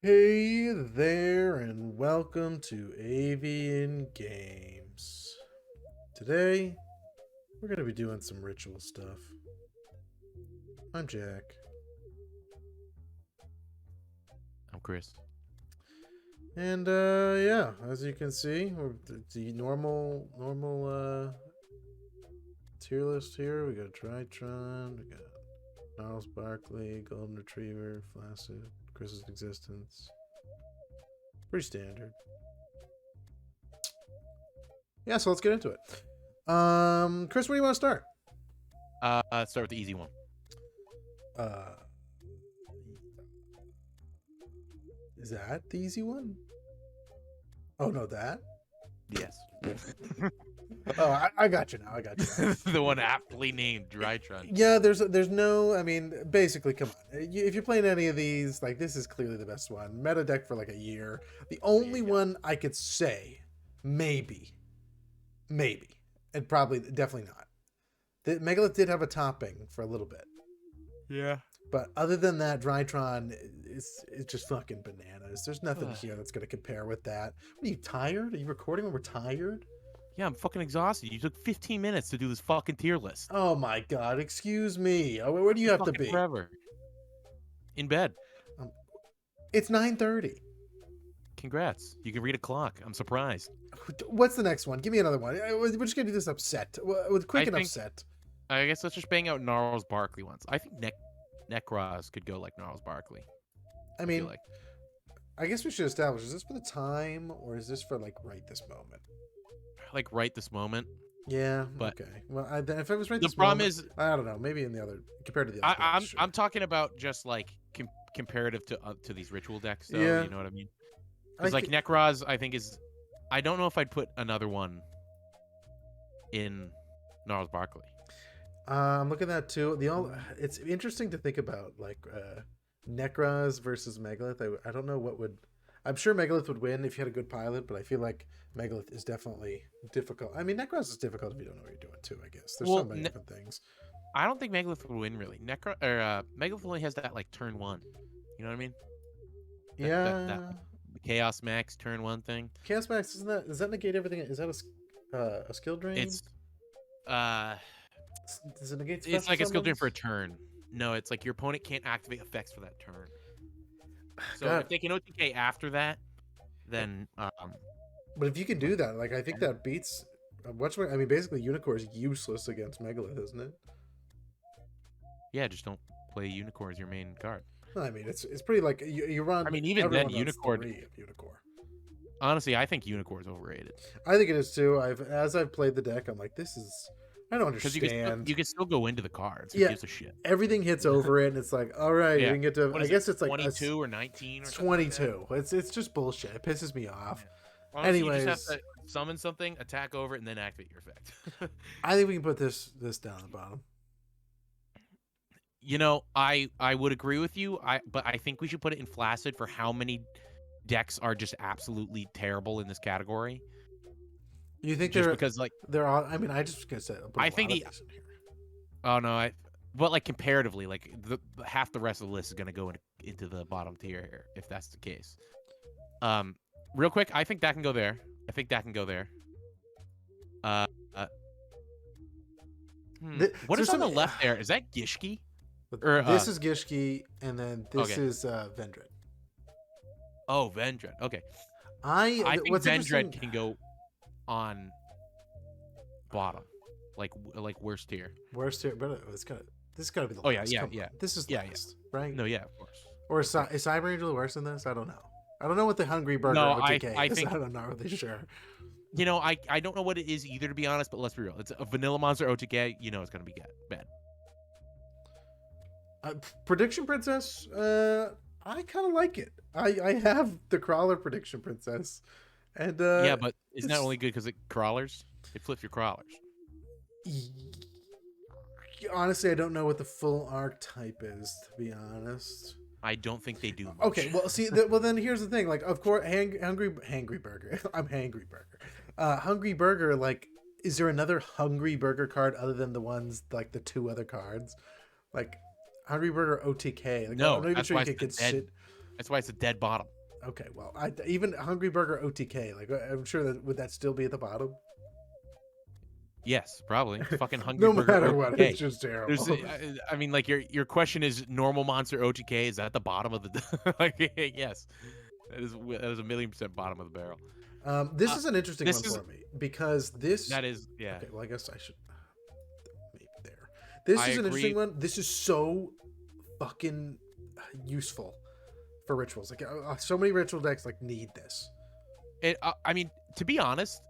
Hey there, and welcome to Avian Games. Today, we're going to be doing some ritual stuff. I'm Jack. I'm Chris. And, yeah, as you can see, the normal, tier list here. We got Tritron, we got Gnarls Barkley, Golden Retriever, Flaccid, Chris's Existence. Pretty standard. Yeah, so let's get into it. Chris, where do you want to start? Start with the easy one. Is that the easy one? Oh no, that. Yes. Oh, I got you now. I got you now. The one aptly named Drytron. Yeah, there's no. I mean, basically, come on. If you're playing any of these, like this is clearly the best one. Meta deck for like a year. The only one I could say, maybe, and probably definitely not. The Megalith did have a topping for a little bit. Yeah. But other than that, Drytron is just fucking bananas. There's nothing here that's going to compare with that. What, are you tired? Are you recording when we're tired? Yeah, I'm fucking exhausted. You took 15 minutes to do this fucking tier list. Oh my god, excuse me. Oh, where do you have to be? Forever. In bed. It's 9:30. Congrats. You can read a clock. I'm surprised. What's the next one? Give me another one. We're just going to do this upset. With quick and upset. I guess let's just bang out Gnarls Barkley ones. I think Necroz could go like Gnarls Barkley. I mean, I guess we should establish, is this for the time or is this for like right this moment? Like right this moment. Yeah, but okay. Well, if it was right the this problem moment, is, I don't know, maybe in the other, compared to the other decks, I'm talking about just like comparative to these ritual decks, though. Yeah. You know what I mean? Because like Necroz, I think is, I don't know if I'd put another one in Gnarls Barkley. I'm looking at that too. It's interesting to think about like Necroz versus Megalith. I don't know what would. I'm sure Megalith would win if you had a good pilot, but I feel like Megalith is definitely difficult. I mean, Necroz is difficult if you don't know what you're doing too. I guess there's so many different things. I don't think Megalith would win really. Megalith only has that like turn one. You know what I mean? That Chaos Max turn one thing. Chaos Max does that negate everything? Is that a skill drain? It's does it negate it's like a skill drain for a turn. No, it's like your opponent can't activate effects for that turn. So if they can OTK after that, then but if you can do that, like I think that beats I mean, basically Unicorn is useless against Megalith, isn't it? Yeah, just don't play Unicorn as your main card. I mean, it's pretty like you run. I mean, even then, Unicorn. Honestly, I think Unicorn is overrated. I think it is too. As I've played the deck, I'm like, this is. I don't understand. You can still go into the cards. Who gives a shit? Everything hits over it, and it's like, all right, you can get to. I guess it's like 22 or 19 or 22. Like it's just bullshit. It pisses me off. Yeah. Honestly, anyways, you just have to summon something, attack over it, and then activate your effect. I think we can put this down at the bottom. You know, I would agree with you. But I think we should put it in Flaccid for how many decks are just absolutely terrible in this category. You think because like they're all? I mean, I just gonna say. I think oh no, but like comparatively, like half the rest of the list is gonna go into the bottom tier here if that's the case. Real quick, I think that can go there. What is on the left there? Is that Gishki? This is Gishki, and then this is Vendred. Oh, Vendred. Okay. I think Vendred can go on bottom, like worst tier. Worst tier, but this is gotta be the last. Yeah. This is last, right? No, yeah, of course. Or is Cyber Angel worse than this? I don't know. I don't know what the Hungry Burger OTK is. I'm not really sure. You know, I don't know what it is either, to be honest. But let's be real. It's a Vanilla Monster OTK. You know, it's gonna be bad. Prediction Princess. I kind of like it. I have the Crawler Prediction Princess. And yeah, but isn't that only good because it crawlers? It flips your crawlers. Honestly, I don't know what the full archetype is, to be honest. I don't think they do much. Okay, well, see, well then here's the thing. Like, of course, Hungry Burger. I'm Hangry Burger. Hungry Burger. Like, is there another Hungry Burger card other than the ones like the two other cards? Like, Hungry Burger OTK. Like, no, that's why it's a dead bottom. Okay, well, even Hungry Burger OTK, like I'm sure that would that still be at the bottom? Yes, probably. Fucking Hungry No Burger matter what, it's OTK. just There's, terrible. I mean, like your question is normal monster OTK is at the bottom of the like yes, that is 1,000,000% bottom of the barrel. This Uh, is an interesting this one is for me because this. that is yeah. Okay, well, I guess I should maybe there. This I is an interesting agree. one. This is so fucking useful for rituals. Like so many ritual decks like need this. I mean, to be honest,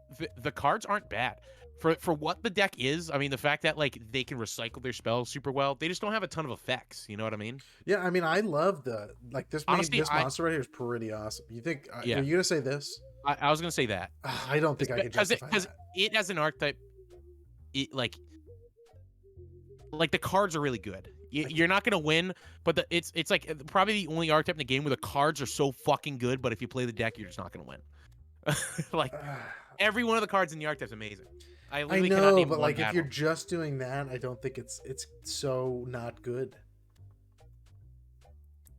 the cards aren't bad for what the deck is. I mean, the fact that like they can recycle their spells super well, they just don't have a ton of effects. You know what I mean? Yeah, I mean, I love the like Honestly, this monster right here is pretty awesome. You think? Are yeah, you gonna say this? I was gonna say that I don't think I can because justify that. it as an archetype, it like the cards are really good. Like, You're not gonna win, but it's like probably the only archetype in the game where the cards are so fucking good, but if you play the deck, you're just not gonna win. Like every one of the cards in the archetype is amazing. I I literally cannot know, name but one like if bad you're one. just doing that, I don't think it's so not good.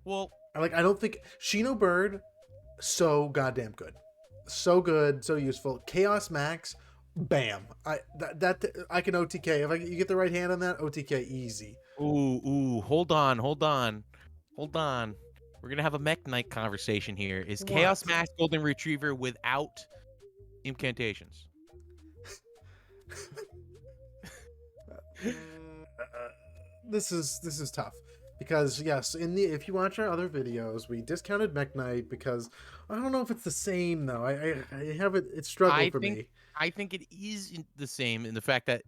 Well, I don't think Shino Bird so goddamn good, so good, so useful. Chaos Max, bam! That I can OTK if you get the right hand on that OTK easy. ooh, hold on, hold on, hold on. We're gonna have a Mech Knight conversation here. Is Chaos What? Max Golden Retriever without incantations? This is tough because yes, if you watch our other videos, we discounted Mech Knight because I don't know if it's the same though. I have it. It's struggled I for think me. I think it is the same in the fact that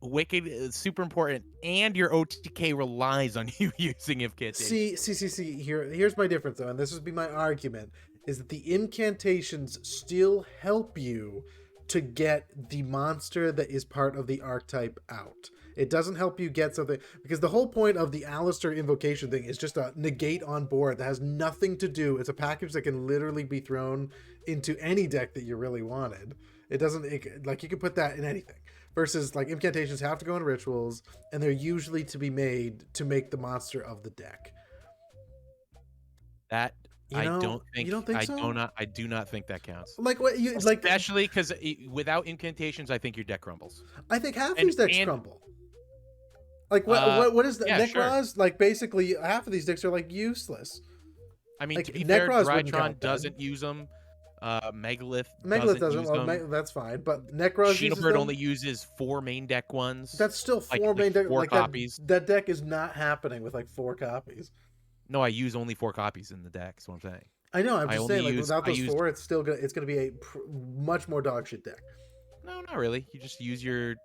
Wicked is super important, and your OTK relies on you using incantations. See. Here's my difference though, and this would be my argument: is that the incantations still help you to get the monster that is part of the archetype out. It doesn't help you get something because the whole point of the Alistair invocation thing is just a negate on board that has nothing to do. It's a package that can literally be thrown into any deck that you really wanted. It doesn't like you can put that in anything. Versus like incantations have to go in rituals, and they're usually to be made to make the monster of the deck. That You know, you don't think so? I do not think that counts. Like what you like? Especially because without incantations, I think your deck crumbles. I think half these decks And crumble. Like what is the yeah, sure. Necros? Like basically half of these decks are like useless. I mean, Like to be fair, Necros wouldn't Drytron count then. doesn't use them. Megalith Megalith doesn't doesn't. use Well, them. that's fine. But Necros uses Xenobird them. only uses 4 main deck ones. That's still Like four main deck. 4 Like that. copies. That deck is not happening with like 4 copies. No, I use only 4 copies in the deck. That's what I'm saying. I know. I'm I just only saying. Like use without I those used 4, it's gonna be a much more dog shit deck. no, not really. You just use your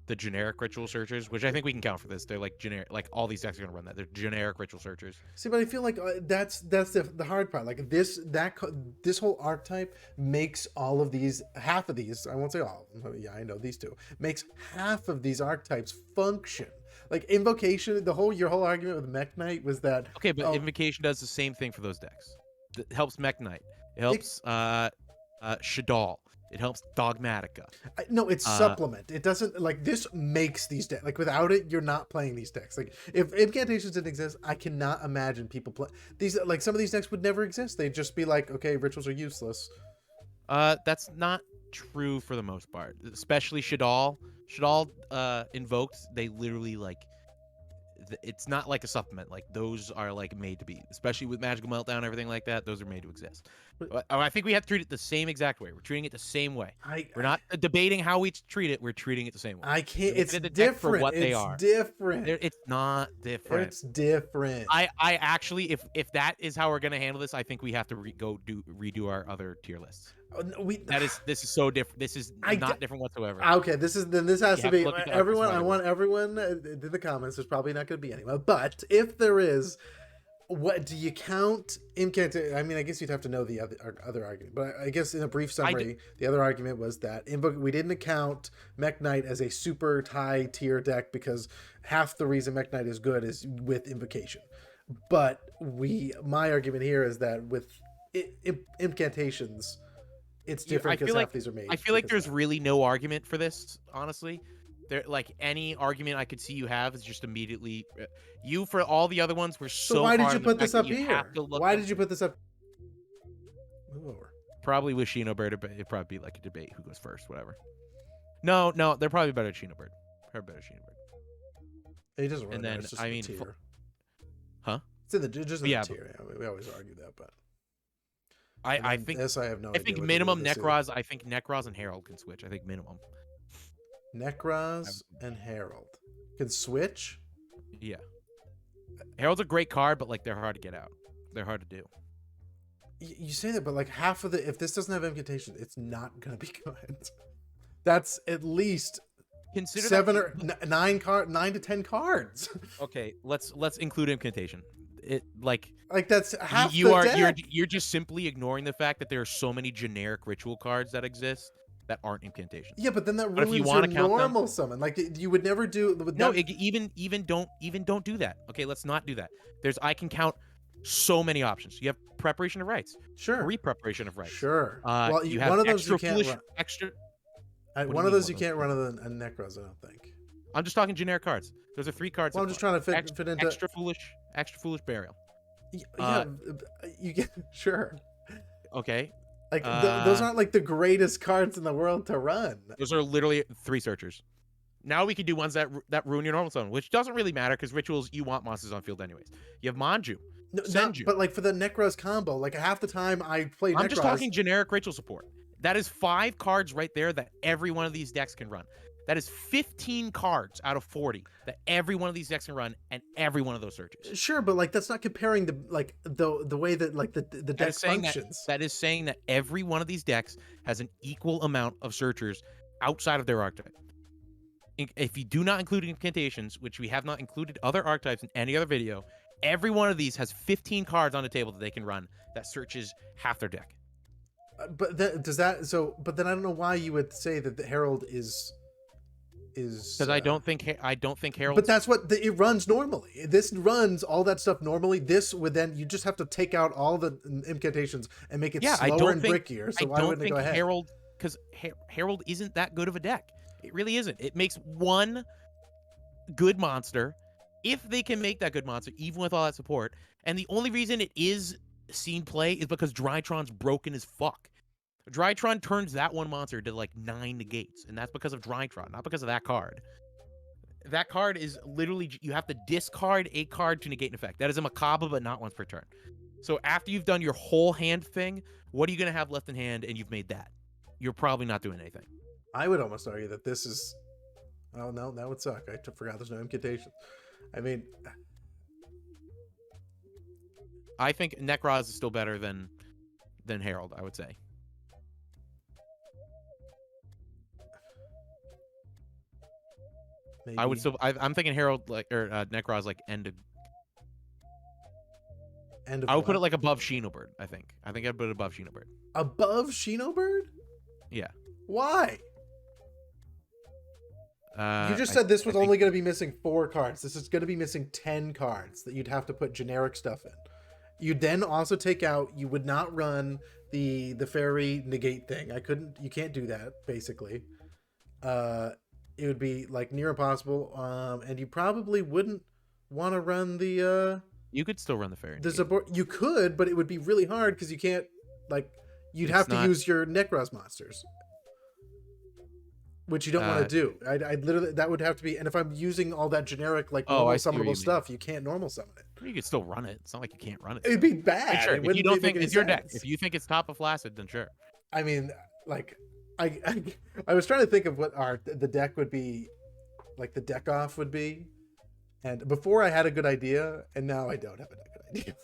the generic ritual searchers, which I think we can count for this. They're like generic, like all these decks are gonna run that. They're generic ritual searchers. See, but I feel like that's the hard part. Like this whole archetype makes all of these half of these. I won't say all. Yeah, I know these two makes half of these archetypes function. Like invocation, your whole argument with Mech Knight was that Okay, but Invocation does the same thing for those decks. It helps Mech Knight. It helps Shadal. It helps Dogmatica. No, it's supplement. It doesn't like this makes these decks. Like without it, you're not playing these decks. Like if incantations didn't exist, I cannot imagine people play these. Like some of these decks would never exist. They'd just be like, okay, rituals are useless. That's not true for the most part. Especially Shadal. Shadal invoked, they literally like it's not like a supplement. Like those are like made to be, especially with Magical Meltdown, everything like that. Those are made to exist. But I think we have to treat it the same exact way. We're treating it the same way. We're not debating how we treat it. We're treating it the same way. I can't. We're It's looking at the deck different. for what they It's are. different. It's not different. It's different. I actually, if that is how we're gonna handle this, I think we have to redo our other tier lists. This is so different. This is not different whatsoever. Okay, this has to be everyone. I want way. everyone in the comments. There's probably not going to be anyone, but if there is, what do you count incantation? I mean, I guess you'd have to know the other argument, but I guess in a brief summary, the other argument was that we didn't account Mech Knight as a super high tier deck because half the reason Mech Knight is good is with invocation. But my argument here is that with incantations, it's different because half these are made. I feel like there's really no argument for this, honestly. There, like any argument I could see you have is just immediately you for all the other ones were So so why did hard you on the put fact this that up you have here? to look Why up. did you put this up? Move over. Probably with Shinobird, but it'd probably be like a debate who goes first, whatever. No, they're probably better at Shinobird. Probably better at Shinobird. It doesn't really And matter. then It's just I in the mean, tier. huh? It's in the just in the Yeah, but tier. Yeah, we always argue that, but and I then think this I have no I idea think what to do with minimum this either. Necroz. I think Necroz and Herald can switch. I think minimum. Necroz and Herald can switch. Yeah, Herald's a great card, but like they're hard to get out. They're hard to do. You say that, but like half of the if this doesn't have incantation, it's not gonna be good. That's at least Consider seven that, or nine 9 to 10 cards. okay. Let's include incantation. It like Like that's half you the are deck. you're just simply ignoring the fact that there are so many generic ritual cards that exist that aren't incantations. Yeah, but then that But if you ruins your want to count them, normal summon. Like you would never do with no, that. even don't do that. Okay, let's not do that. I can count so many options. You have preparation of rights, Sure, pre-preparation of rights. sure. Well, You have one of those extra you can't foolish run. extra. What do One you of mean those you can't run other than a Necroz, I don't think. I'm just talking generic cards. Those are 3 cards. Well, I'm just trying to fit into extra foolish burial. Yeah, you get sure. Okay. Like those aren't like the greatest cards in the world to run. Those are literally 3 searchers. Now we can do ones that ruin your normal summon, which doesn't really matter because rituals you want monsters on field anyways. You have Manju, No, Senju. but like for the Necroz combo, like half the time I play Necroz. I'm just talking generic ritual support. That is 5 cards right there that every one of these decks can run. That is 15 cards out of 40 that every one of these decks can run, and every one of those searches. Sure, but like that's not comparing the way that like the deck functions. That is saying that every one of these decks has an equal amount of searchers outside of their archetype. If you do not include incantations, which we have not included other archetypes in any other video, every one of these has 15 cards on the table that they can run that searches half their deck. But does that so? But then I don't know why you would say that the Herald is because I don't think Herald. But that's what it runs normally. This runs all that stuff normally. This would then you just have to take out all the incantations and make it slower and brickier. So why wouldn't it go ahead? Herald, because Herald isn't that good of a deck. It really isn't. It makes one good monster, if they can make that good monster, even with all that support. And the only reason it is seen play is because Drytron's broken as fuck. Drytron turns that one monster to like 9 negates, and that's because of Drytron, not because of that card. That card is literally, you have to discard a card to negate an effect. That is a macabre, but not once per turn. So after you've done your whole hand thing, what are you going to have left in hand, and you've made that? You're probably not doing anything. I would almost argue that this is... Oh, no, that would suck. I forgot there's no incantation. I mean... I think Necroz is still better than Herald, I would say. Maybe. I would still. I'm thinking Herald Necroz like end of. I would put it like above Shinobird. I think I'd put it above Shinobird. Above Shinobird? Yeah. Why? You just said this was only going to be missing 4 cards. This is going to be missing 10 cards that you'd have to put generic stuff in. You'd then also take out. You would not run the fairy negate thing. You can't do that basically. It would be like near impossible, and you probably wouldn't want to run the. You could still run the fairy. You could, but it would be really hard because you can't. Like, you'd have to use your Necroz monsters, which you don't want to do. I literally that would have to be. And if I'm using all that generic like normal summonable stuff, you can't normal summon it. You could still run it. It's not like you can't run it. It'd be bad. Sure. It if you don't think it's your deck, sense. if you think it's top of Flaccid, then sure. I mean, like. I was trying to think of what the deck would be, like the deck off would be, and before I had a good idea, and now I don't have a good idea.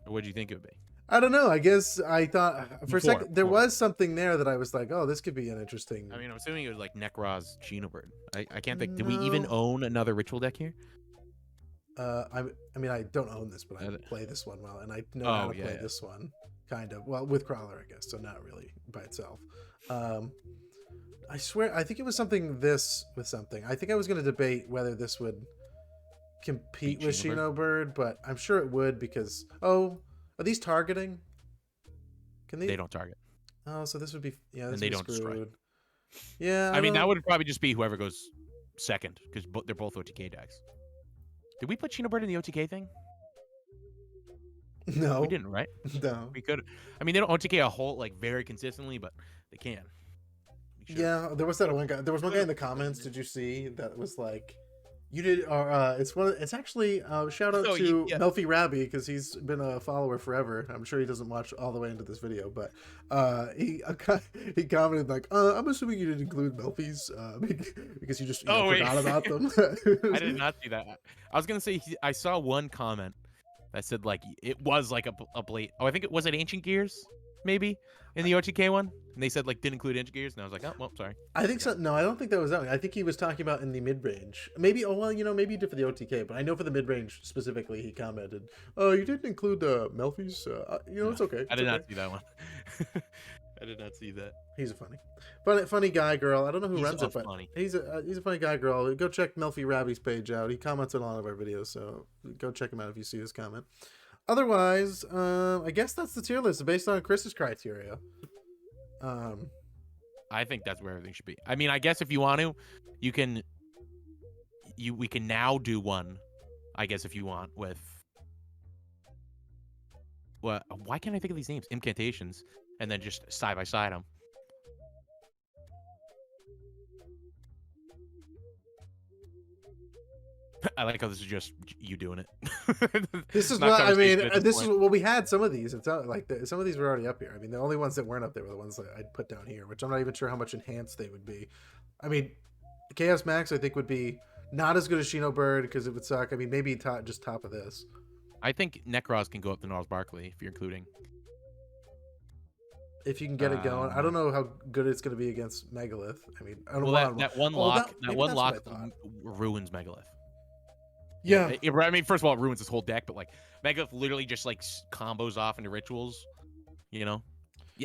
What do you think it would be? I don't know. I guess I thought for a second there was something there that I was like, oh, this could be an interesting. I mean, I'm assuming it was like Necroz, Shinobird. I can't think. Do we even own another ritual deck here? I mean, I don't own this, but I play this one well, and I know how to play this one. Kind of. Well, with Crawler, I guess, so not really by itself. I swear, I think it was something with something. I think I was going to debate whether this would compete with Shinobird, but I'm sure it would because... Oh, are these targeting? Can they... They don't target. Oh, so this would be... Yeah, this and would they be don't screwed. destroy. Yeah, I I mean, that don't. would probably just be whoever goes second because they're both OTK decks. Did we put Xenobird in the OTK thing? We No, didn't, right? no. We could. I mean, they don't OTK a whole like very consistently, but they can. We should have. Yeah, there was that one guy. There was one Could guy in have the put him comments. in. Did you see that was like, you did? Or it's one. It's actually shout out Oh, to yeah. Melfi Rabbi because he's been a follower forever. I'm sure he doesn't watch all the way into this video, but he commented like, I'm assuming you didn't include Melfi's because you just Oh wait, forgot about them. I did not see that. I was gonna say I saw one comment that said like it was like a blade. Oh, I think it was Ancient Gears, maybe in the OTK one, and they said like didn't include Ancient Gears, and I was like, oh well, sorry. I think so. No, I don't think that was that one. I think he was talking about in the mid range. Maybe. Oh well, maybe he did for the OTK, but I know for the mid range specifically, he commented, "Oh, you didn't include Melfi's. It's okay. I It's did okay." not see that one. I did not see that. He's a funny guy, girl. I don't know who He's runs it, but funny. he's a funny guy, girl. Go check Melfi Rabbi's page out. He comments on a lot of our videos, so go check him out if you see his comment. Otherwise, I guess that's the tier list based on Chris's criteria. I think that's where everything should be. I mean, I guess if you want to, you can. We can now do one. I guess if you want with. Well, why can't I think of these names? Impcantations, and then just side by side them. I like how this is just you doing it. This is Not what I mean. conversation at This is point. well, we had some of these. It's not like some of these were already up here. I mean, the only ones that weren't up there were the ones that I'd put down here, which I'm not even sure how much enhanced they would be. I mean, Chaos Max I think would be not as good as Shino Bird because it would suck. I mean, maybe just top of this. I think Necros can go up to Gnarls Barkley if you're including. If you can get it going, I don't know how good it's going to be against Megalith. I mean, I don't Well, know. that one Oh, lock, that maybe one that's what I lock thought. ruins Megalith. Yeah. I mean, first of all, it ruins his whole deck, but like Megalith literally just like combos off into rituals. Yeah,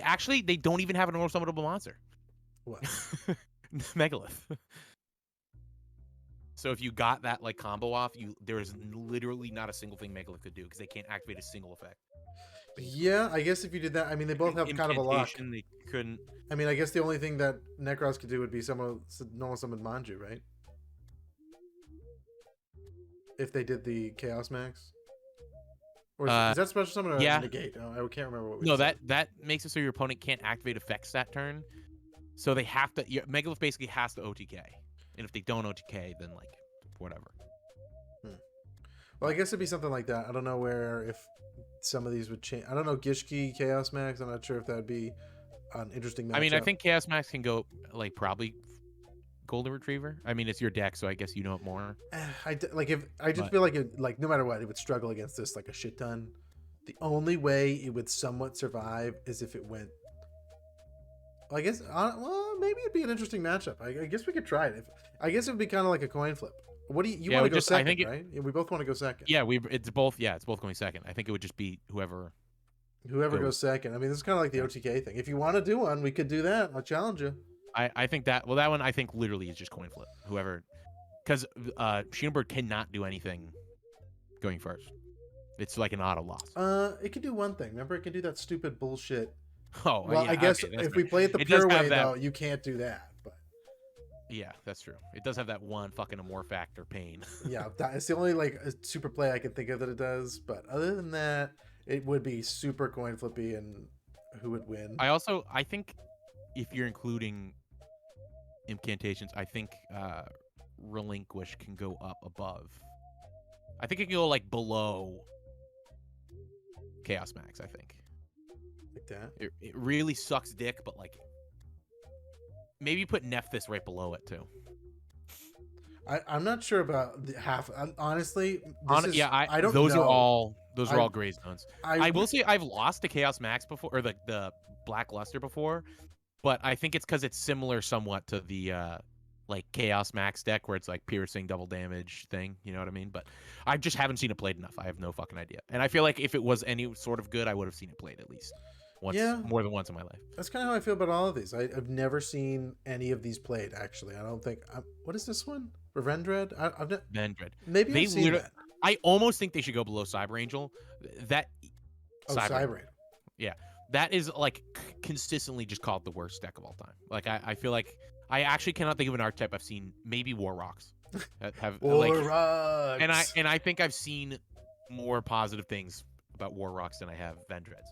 actually, they don't even have a normal summonable monster. What? Megalith. So if you got that like combo off, there is literally not a single thing Megalith could do because they can't activate a single effect. Yeah, I guess if you did that, I mean, they both have kind of a lock. They couldn't. I mean, I guess the only thing that Necros could do would be normal summon Manju, right? If they did the Chaos Max, or is that special summon or negate? Oh, I can't remember what. No, that makes it so your opponent can't activate effects that turn. So they have to. Megalith basically has to OTK, and if they don't OTK, then like whatever. Well, I guess it'd be something like that. I don't know if some of these would change. I don't know Gishki Chaos Max. I'm not sure if that'd be an interesting matchup. I mean, I think Chaos Max can go like probably Golden Retriever. I mean, it's your deck, so I guess you know it more. Feel like no matter what, it would struggle against this like a shit ton. The only way it would somewhat survive is if it went. Well, I guess. Well, maybe it'd be an interesting matchup. I guess we could try it. I guess it would be kind of like a coin flip. What do you want to go second, right? Yeah, we both want to go second. Yeah, it's both. Yeah, it's both going second. I think it would just be whoever goes second. I mean, this is kind of like the OTK thing. If you want to do one, we could do that. I'll challenge you. I think that that one I think literally is just coin flip. Whoever, because Sheenberg cannot do anything going first. It's like an auto loss. It could do one thing. Remember, it can do that stupid bullshit. Oh, well, yeah, I guess okay, if we play it the pure way, though, you can't do that. But yeah, that's true. It does have that one fucking Amor Factor pain. Yeah, it's the only like super play I can think of that it does. But other than that, it would be super coin flippy, and who would win? I think if you're including incantations, I think Relinquish can go up above. I think it can go like below Chaos Max, I think. Like that? It really sucks dick, but like maybe put Nephthys right below it too. I'm not sure about the half. Honestly, I don't. Those know. Those are all gray zones. I will say I've lost to Chaos Max before, or the Black Luster before, but I think it's because it's similar somewhat to the like Chaos Max deck where it's like piercing double damage thing. You know what I mean? But I just haven't seen it played enough. I have no fucking idea. And I feel like if it was any sort of good, I would have seen it played at least once, more than once in my life. That's kind of how I feel about all of these. I've never seen any of these played. Actually, I don't think. What is this one? Revendred? I've not. Vendred. Maybe I've seen that. I almost think they should go below Cyber Angel. Cyber Angel. Yeah, that is like consistently just called the worst deck of all time. Like I feel like I actually cannot think of an archetype I've seen. Maybe War Rocks have like, War Rocks. and I think I've seen more positive things about War Rocks than I have Vendreads.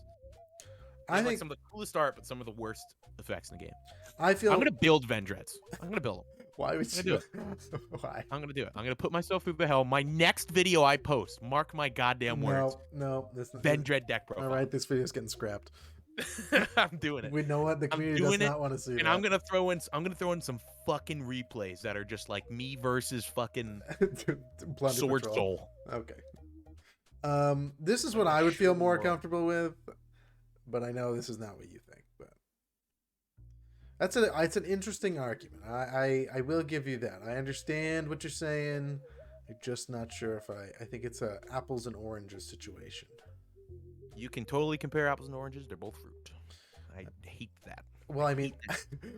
They I have like think some of the coolest art, but some of the worst effects in the game. I feel. I'm gonna build Vendreads. I'm gonna build them. Why would I'm you? gonna Why? I'm gonna do it. I'm gonna put myself through the hell. My next video I post, mark my goddamn words. No, this not. Vendred deck All profile. right, this video's getting scrapped. I'm doing it. We know what the I'm community does doing it, not want to see. and that. I'm gonna throw in some fucking replays that are just like me versus fucking Plunder Sword Patrol. Soul. Okay. This is what I would feel more comfortable with, but I know this is not what you think. But it's an interesting argument. I will give you that. I understand what you're saying. I'm just not sure if I think it's a apples and oranges situation. You can totally compare apples and oranges. They're both fruit. I hate that. Well, I mean,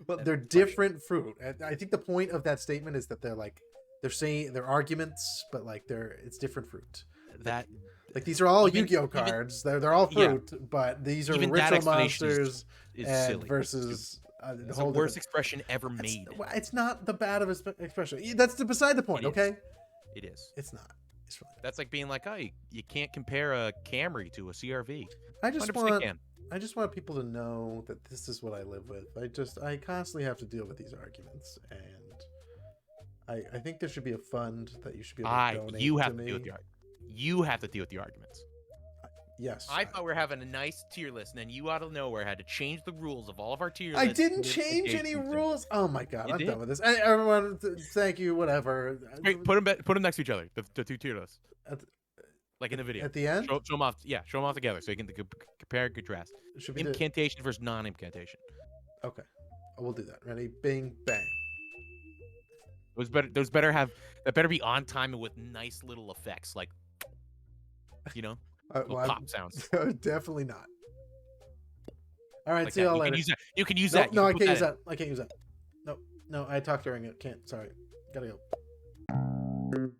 well, they're different fruit. I think the point of that statement is that they're saying they're arguments, but like it's different fruit. That like these are all even, Yu-Gi-Oh cards. They're all fruit, yeah. but these are Even ritual monsters is and silly. versus it's the worst expression ever made. It's not the bad of an expression. That's beside the point. Okay, it is. It's not. That's like being like, oh, you can't compare a Camry to a CRV. I just want people to know that this is what I live with. I constantly have to deal with these arguments, and I think there should be a fund that you should be able to donate you have to me. Deal with the you have to deal with the arguments. Yes. I thought we were having a nice tier list, and then you out of nowhere had to change the rules of all of our tier lists. I didn't change any rules. Oh my god, I'm done with this. Hey, everyone, thank you. Whatever. Wait, put them next to each other. The two tier lists. Like in the video. At the end? Show them off. Yeah, show them off together so you can compare and contrast. Incantation versus non-incantation. Okay. We'll do that. Ready? Bing, bang. Those better be on time and with nice little effects, like, you know, pop sounds. Definitely not. All right, like see y'all later. You can use that. No, I can't use that. I can't use that. No, I talked during it. Can't. Sorry. Gotta go.